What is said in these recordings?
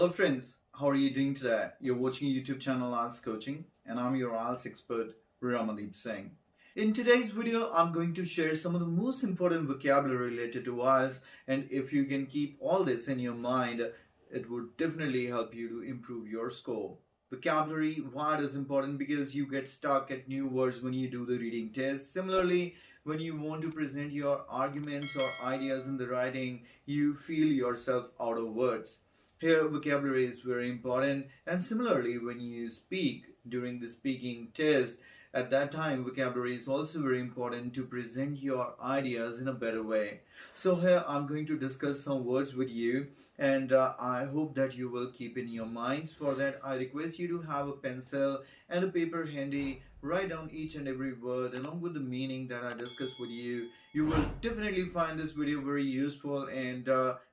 Hello friends, how are you doing today? You're watching YouTube channel Ielts Coaching and I'm your Ielts Expert Ramandeep Singh. In today's video, I'm going to share some of the most important vocabulary related to Ielts, and if you can keep all this in your mind, it would definitely help you to improve your score. Vocabulary, why it is important? Because you get stuck at new words when you do the reading test. Similarly, when you want to present your arguments or ideas in the writing, you feel yourself out of words. Here, vocabulary is very important, and similarly, when you speak during the speaking test, at that time, vocabulary is also very important to present your ideas in a better way. So here, I'm going to discuss some words with you, and I hope that you will keep in your minds. For that, I request you to have a pencil and a paper handy. Write down each and every word along with the meaning that I discussed with you. You will definitely find this video very useful, and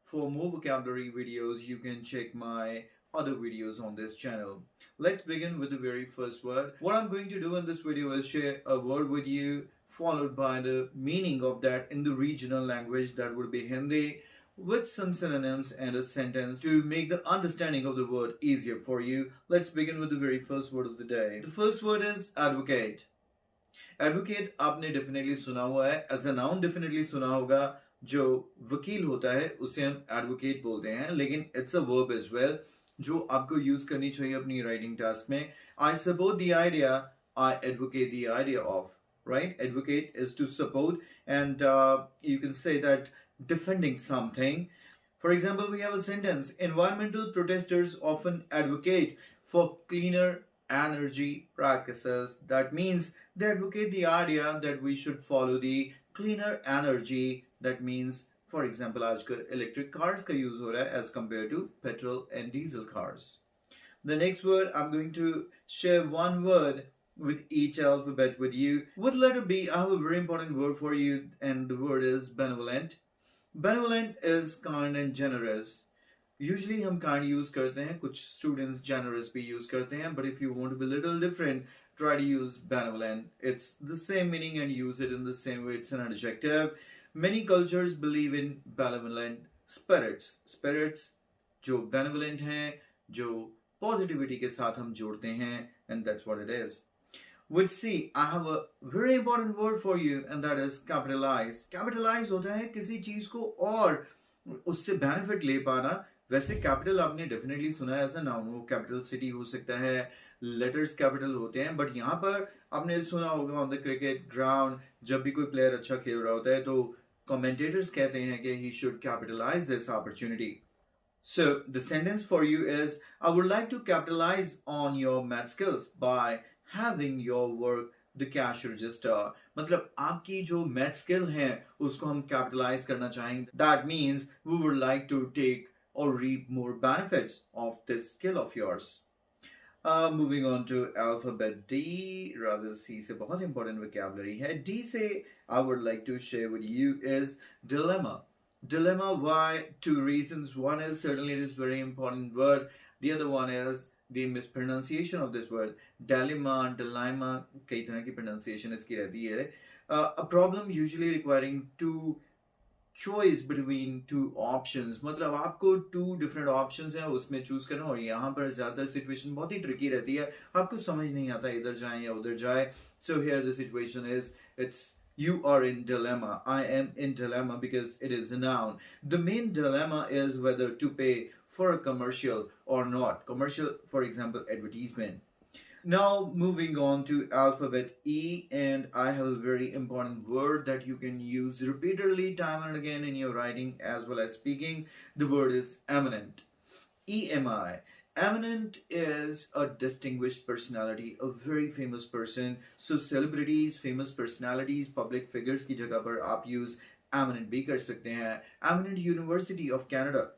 for more vocabulary videos, you can check my other videos on this channel. Let's begin with the very first word. What I'm going to do in this video is share a word with you, followed by the meaning of that in the regional language, that would be Hindi, with some synonyms and a sentence to make the understanding of the word easier for you. Let's begin with the very first word of the day. The first word is advocate. Advocate आपने definitely सुना हुआ है, as a noun definitely सुना होगा. जो वकील होता है उसे हम एडवोकेट बोलते हैं, लेकिन it's a verb as well जो आपको यूज करनी चाहिए अपनी राइटिंग टास्क में. I support the idea, I advocate the idea of, right? Advocate is to support, and you can say that defending something. For example, we have a sentence: environmental protesters often advocate for cleaner energy practices. That means they advocate the idea that we should follow the cleaner energy. That means, for example, आजकल electric cars का use हो रहा है as compared to petrol and diesel cars. The next word, I'm going to share one word with each alphabet with you. With letter B, I have a very important word for you, and the word is benevolent. Benevolent is kind and generous. Usually हम kind use करते हैं, कुछ students generous भी use करते हैं, but if you want to be a little different, try to use benevolent. It's the same meaning and use it in the same way. It's an adjective. Many cultures believe in benevolent spirits. Spirits जो benevolent हैं, जो positivity के साथ हम जोड़ते हैं, and that's what it is. With C, I have a very important word for you, and that is capitalize. Capitalize होता है किसी चीज को और उससे benefit ले पाना. वैसे कैपिटल आपने डेफिनेटली सुना है, ऐसा नाउन हो, कैपिटल सिटी हो सकता है, लेटर्स कैपिटल होते हैं, बट यहाँ पर आपने सुना होगा ऑन द क्रिकेट ग्राउंड जब भी कोई प्लेयर अच्छा खेल रहा होता है तो commentators कहते हैं कि he should capitalize this opportunity. So the sentence for you is, I would like to capitalize on your math skills by having your work the cash register. मतलब आपकी जो math skill है उसको हम capitalize करना चाहेंगे. That means we would like to take or reap more benefits of this skill of yours. Moving on to alphabet D, rather C से बहुत important vocabulary है. D से I would like to share with you is dilemma. Dilemma, why? Two reasons. One is certainly it is very important word. The other one is the mispronunciation of this word. Dilemma, कई तरह की pronunciation इसकी रहती है. A problem usually requiring two choice between two options. मतलब आपको two different options हैं उसमें choose करना, और यहाँ पर ज़्यादा situation बहुत ही tricky रहती है, आपको समझ नहीं आता इधर जाएं या उधर जाएं. So here the situation is, it's you are in dilemma. I am in dilemma because it is a noun. The main dilemma is whether to pay for a commercial or not. Commercial, for example, advertisement. Now moving on to alphabet E, and I have a very important word that you can use repeatedly time and again in your writing as well as speaking. The word is eminent. EMI. Eminent is a distinguished personality, a very famous person. So celebrities, famous personalities, public figures की जगह पर आप use eminent भी कर सकते हैं. Eminent University of Canada.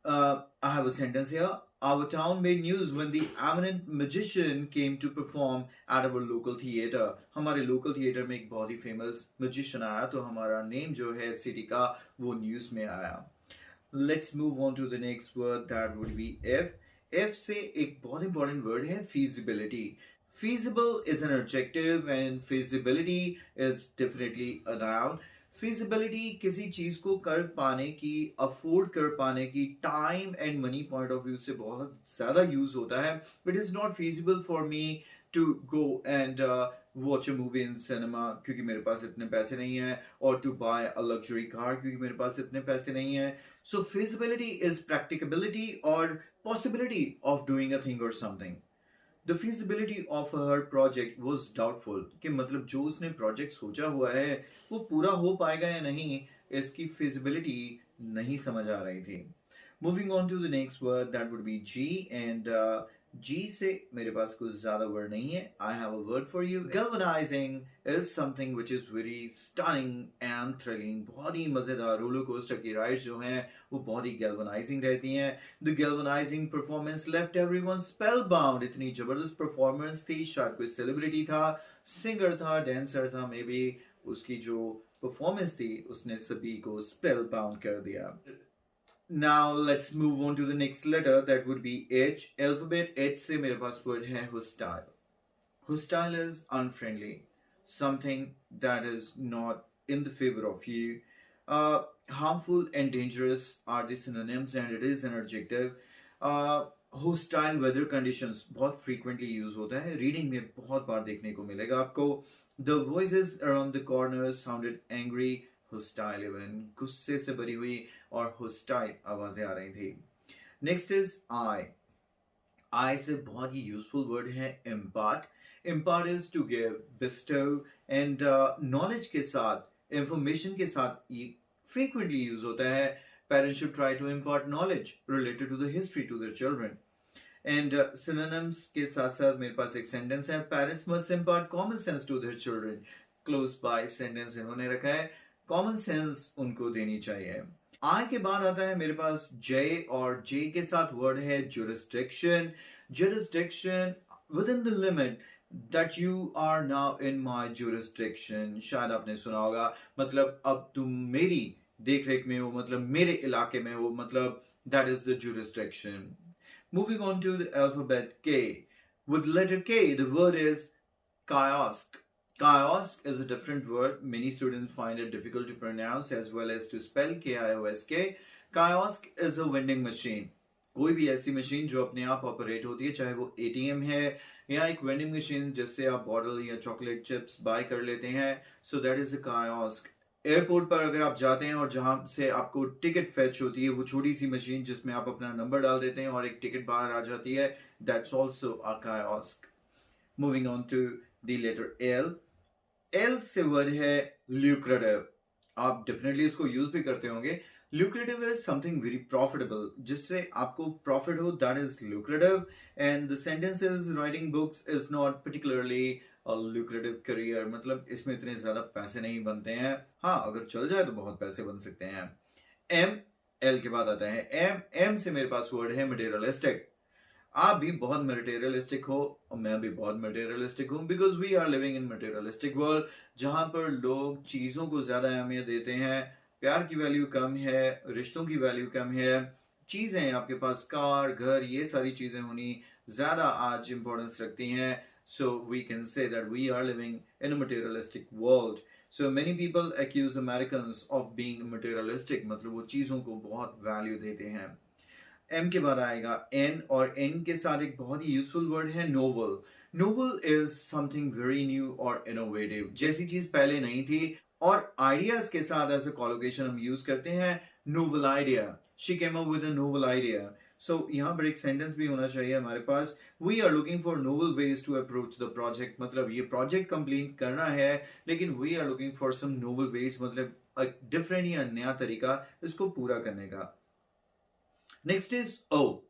I have a sentence here. Our town made news when the eminent magician came to perform at our local theatre. हमारे local theatre में एक बहुत ही famous magician आया, तो हमारा name जो है city का वो news में आया. Let's move on to the next word, that would be F. F से एक बहुत important word है feasibility. Feasible is an adjective and feasibility is definitely a noun. Feasibility किसी चीज को कर पाने की, अफोर्ड कर पाने की, time and money point of view से बहुत ज्यादा यूज होता है. It is not feasible for me to go and watch a movie in cinema क्योंकि मेरे पास इतने पैसे नहीं है, और to buy a luxury car क्योंकि मेरे पास इतने पैसे नहीं है. सो feasibility इज प्रैक्टिकेबिलिटी और possibility of doing a thing or something. The feasibility of her project was doubtful. कि मतलब जो उसने प्रोजेक्ट सोचा हुआ है वो पूरा हो पाएगा या नहीं, इसकी feasibility नहीं समझ आ रही थी. Moving on to the next word, that would be G, and G से मेरे पास कुछ ज्यादा वर्ड नहीं है. I have a word for you. Galvanizing is something which is very stunning and thrilling. बहुत ही मजेदार रोलर कोस्टर की राइड्स जो हैं वो बहुत ही galvanizing रहती हैं. The galvanizing performance left everyone spellbound. इतनी जबरदस्त परफॉर्मेंस थी. शायद कोई सेलिब्रिटी था, सिंगर था, डांसर था, मे बी उसकी जो परफॉर्मेंस थी उसने सभी को spellbound कर दिया. Now let's move on to the next letter, that would be H. Alphabet H से मेरे पास word है hostile. Hostile is unfriendly, something that is not in the favor of you. Harmful and dangerous are the synonyms, and it is an adjective. Hostile weather conditions बहुत frequently use होता है. Reading में बहुत बार देखने को मिलेगा आपको. The voices around the corners sounded angry, hostile even. गुस्से से भरी हुई और hostile आवाजें आ रही थी. Next is I. I से बहुत ही useful word है impart. Impart is to give, bestow, and knowledge के साथ, information के साथ ये frequently use होता है. Parents should try to impart knowledge related to the history to their children. And synonyms के साथ साथ मेरे पास एक sentence है. Parents must impart common sense to their children. Close by sentence इन्होंने रखा है. Common sense उनको देनी चाहिए. I के बाद आता है मेरे पास J, और J के साथ word है jurisdiction. Jurisdiction within the limit that you are now in my jurisdiction. शायद आपने सुना होगा, मतलब अब तुम मेरी देख रेख में हो, मतलब मेरे इलाके में हो, मतलब that is the jurisdiction. Moving on to the alphabet K. With letter K, the word is KIOSK. KIOSK is a different word. Many students find it difficult to pronounce as well as to spell KIOSK. KIOSK is a vending machine. कोई भी ऐसी machine जो अपने आप operate होती है, चाहे वो ATM है या एक वेंडिंग मशीन जिससे आप बॉटल या चॉकलेट चिप्स बाय कर लेते हैं. So that is a KIOSK. Airport पर अगर आप जाते हैं और जहां से आपको टिकट फेच होती है, वो छोटी सी मशीन जिसमें आप अपना नंबर डाल देते हैं और एक टिकट बाहर आ जाती है, that's also a KIOSK. Moving on to the letter L. L से वर्ड है lucrative. आप डेफिनेटली इसको यूज भी करते होंगे. Lucrative is something very profitable. जिससे आपको प्रॉफिट हो, that is lucrative. And the sentence is writing books is not particularly a lucrative career. मतलब इसमें इतने ज्यादा पैसे नहीं बनते हैं. हाँ, अगर चल जाए तो बहुत पैसे बन सकते हैं. M, L के बाद आता है M. M से मेरे पास वर्ड है materialistic. आप भी बहुत मटेरियलिस्टिक हो और मैं भी बहुत मटेरियलिस्टिक हूँ, because we are living in materialistic world, जहां पर लोग चीजों को ज्यादा अहमियत देते हैं. प्यार की वैल्यू कम है, रिश्तों की वैल्यू कम है. चीजें आपके पास, कार, घर, ये सारी चीजें होनी ज्यादा आज इंपॉर्टेंस रखती हैं. So we can say that we are living in a materialistic world. So many people accuse Americans of being materialistic. मतलब वो चीजों को बहुत वैल्यू देते हैं. M के बाद आएगा N, और N के साथ एक बहुत ही यूजफुल वर्ड है novel. Novel is something very new or innovative. जैसी चीज पहले नहीं थी, और ideas के साथ ऐसे collocation हम यूज करते हैं. Novel idea. She came up with a novel idea. So यहाँ पर एक सेंटेंस भी होना चाहिए हमारे पास. We are looking for novel ways to approach the project. मतलब ये प्रोजेक्ट कंप्लीट करना है, लेकिन we are looking for some novel ways, मतलब एक डिफरेंट या नया तरीका इसको पूरा करने का. Next is O,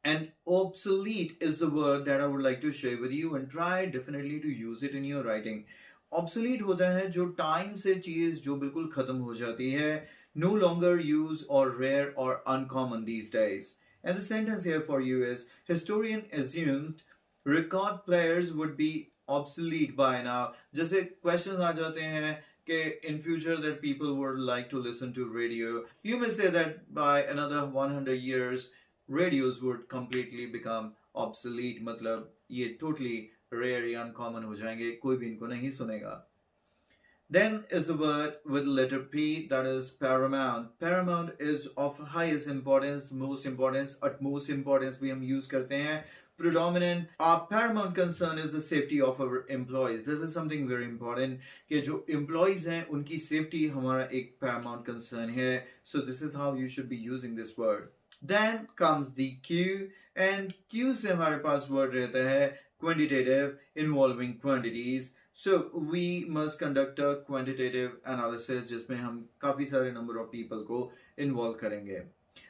and obsolete is the word that I would like to share with you, and try definitely to use it in your writing. Obsolete होता है जो टाइम से चीज जो बिल्कुल खत्म हो जाती है, no longer used or rare or uncommon these days. And the sentence here for you is, historian assumed record players would be obsolete by now. जैसे questions आ जाते हैं in future that people would like to listen to radio. You may say that by another 100 years, radios would completely become obsolete. मतलब ये totally rare या uncommon हो जाएंगे, कोई भी इनको नहीं सुनेगा. Then is the word with letter P, that is paramount. Paramount is of highest importance, most importance, utmost importance भी हम use करते हैं. Predominant, our paramount concern is the safety of our employees. This is something very important कि जो employees हैं उनकी safety हमारा एक paramount concern है. So this is how you should be using this word. Then comes the Q, and Q से हमारे पास word रहता है quantitative, involving quantities. So we must conduct a quantitative analysis जिसमें हम काफी सारे number of people को involve करेंगे.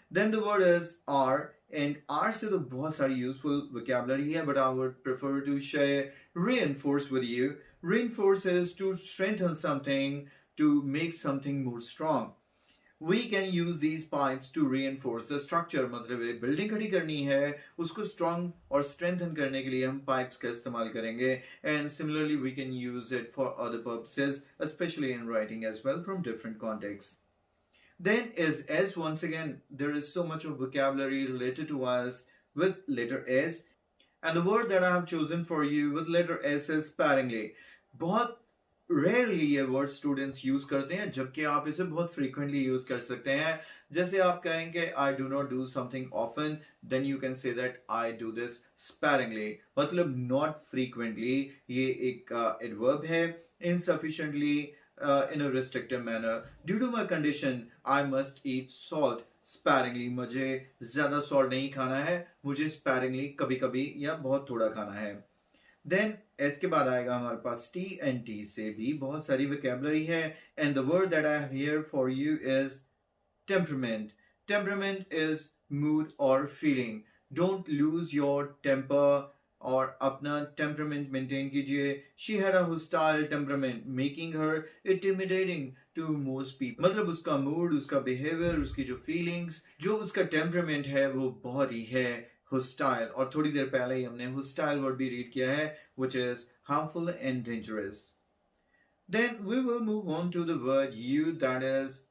Then the word is R, and R से तो बहुत सारी useful vocabulary है, but I would prefer to share reinforce with you. Reinforce is to strengthen something, to make something more strong. We can use these pipes to reinforce the structure. मतलब एक building खड़ी करनी है, उसको strong और strengthen करने के लिए हम pipes का इस्तेमाल करेंगे. And similarly we can use it for other purposes, especially in writing as well, from different contexts. Then is S. Once again, there is so much of vocabulary related to Ielts with letter S. And the word that I have chosen for you with letter S is sparingly. बहुत rarely ये word students use करते हैं, जबकि आप इसे बहुत frequently use कर सकते हैं. जैसे आप कहेंगे I do not do something often, then you can say that I do this sparingly. मतलब not frequently, ये एक adverb है. Insufficiently, in a restrictive manner. Due to my condition, I must eat salt sparingly. मुझे ज़्यादा salt नहीं खाना है, मुझे sparingly कभी-कभी या बहुत थोड़ा खाना है. Then S के बाद आएगा हमारे पास T, and T से भी बहुत सारी vocabulary है. And the word that I have here for you is temperament. Temperament is mood or feeling. Don't lose your temper और अपना temperament maintain कीजिए. She had a hostile temperament, making her intimidating to most people. मतलब उसका mood, उसका behavior, उसकी जो feelings, जो उसका temperament है वो बहुत ही है hostile. और थोड़ी देर पहले ही हमने hostile word भी read किया है, which is harmful and dangerous. Then we will move on to the word U, that is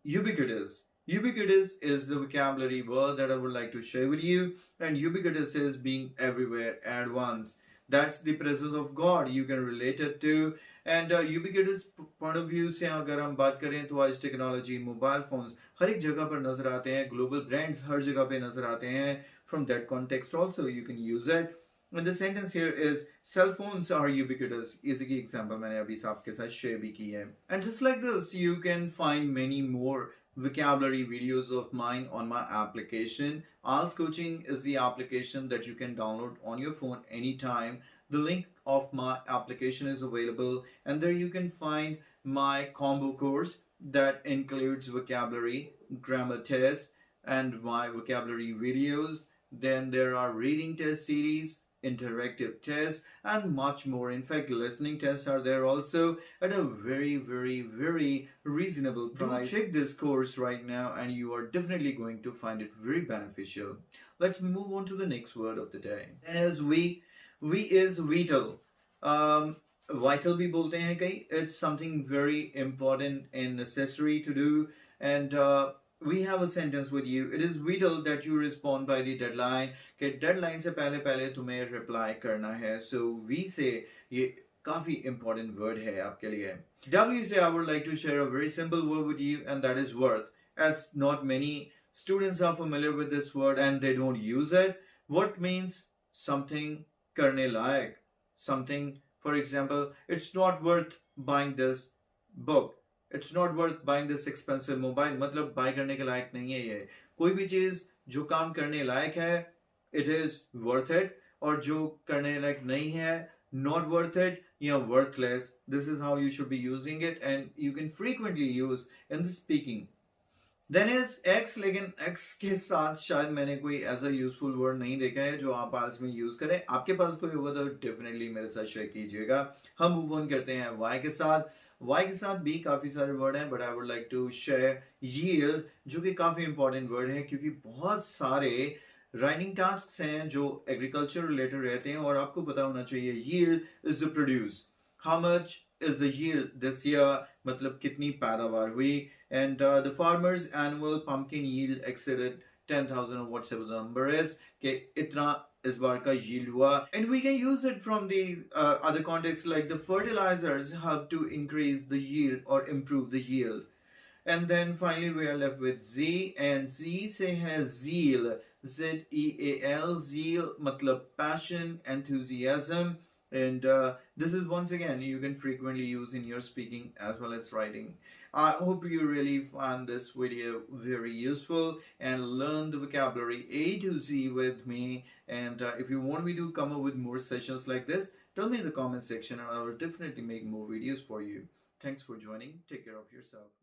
ubiquitous. Ubiquitous is the vocabulary word that I would like to share with you, and ubiquitous is being everywhere at once. That's the presence of God. You can relate it to. And ubiquitous point of view से अगर हम बात करें तो आज technology, mobile phones हर एक जगह पर नजर आते हैं, ग्लोबल ब्रांड्स हर जगह पे नजर आते हैं. From that context also you can use it. And the sentence here is cell phones are ubiquitous. इसी की example मैंने अभी आपके साथ share भी की है. And just like this, you can find many more vocabulary videos of mine on my application. Ielts Coaching is the application that you can download on your phone anytime. The link of my application is available, and there you can find my combo course that includes vocabulary, grammar tests, and my vocabulary videos. Then there are reading test series, interactive tests, and much more. In fact, listening tests are there also at a very reasonable price. Do check this course right now and you are definitely going to find it very beneficial. Let's move on to the next word of the day. And as we is vital. Vital भी बोलते हैं कई. It's something very important and necessary to do. And we have a sentence with you. It is vital that you respond by the deadline. कि deadline से पहले तुम्हें reply करना है. So we say ये काफी important word है आपके लिए. W से I would like to share a very simple word with you, and that is worth. As not many students are familiar with this word and they don't use it. What means something करने लायक. Something, for example, it's not worth buying this book. It's not worth buying this expensive mobile. मतलब buy करने के लायक नहीं है ये. कोई भी चीज जो काम करने लायक है, it is worth it. और जो करने लायक नहीं है, not worth it, या worthless. This is how you should be using it, and you can frequently use in the speaking. Then is X, लेकिन X के साथ शायद मैंने कोई ऐसा यूजफुल वर्ड नहीं देखा है जो आप आज में यूज करें. आपके पास कोई होगा तो डेफिनेटली मेरे साथ शेयर कीजिएगा. हम मूव ऑन करते हैं Y के साथ. Y के साथ भी काफी सारे वर्ड हैं, but I would like to share yield, जो कि काफी इंपॉर्टेंट वर्ड है क्योंकि बहुत सारे राइटिंग टास्क्स हैं जो एग्रीकल्चर रिलेटेड रहते हैं और आपको पता होना चाहिए. yield is the produce. How much is the yield this year? मतलब कितनी पैदावार हुई. And the farmer's annual pumpkin yield exceeded 10,000 or whatever the number is, कि इतना इस बार का yield हुआ. And we can use it from the other contexts, like the fertilizers help to increase the yield or improve the yield. And then finally we are left with Z, and Z se hai zeal, Z-E-A-L, zeal matlab passion, enthusiasm. And this is, once again, you can frequently use in your speaking as well as writing. I hope you really found this video very useful and learn the vocabulary A to Z with me. And if you want me to come up with more sessions like this, tell me in the comment section and I will definitely make more videos for you. Thanks for joining. Take care of yourself.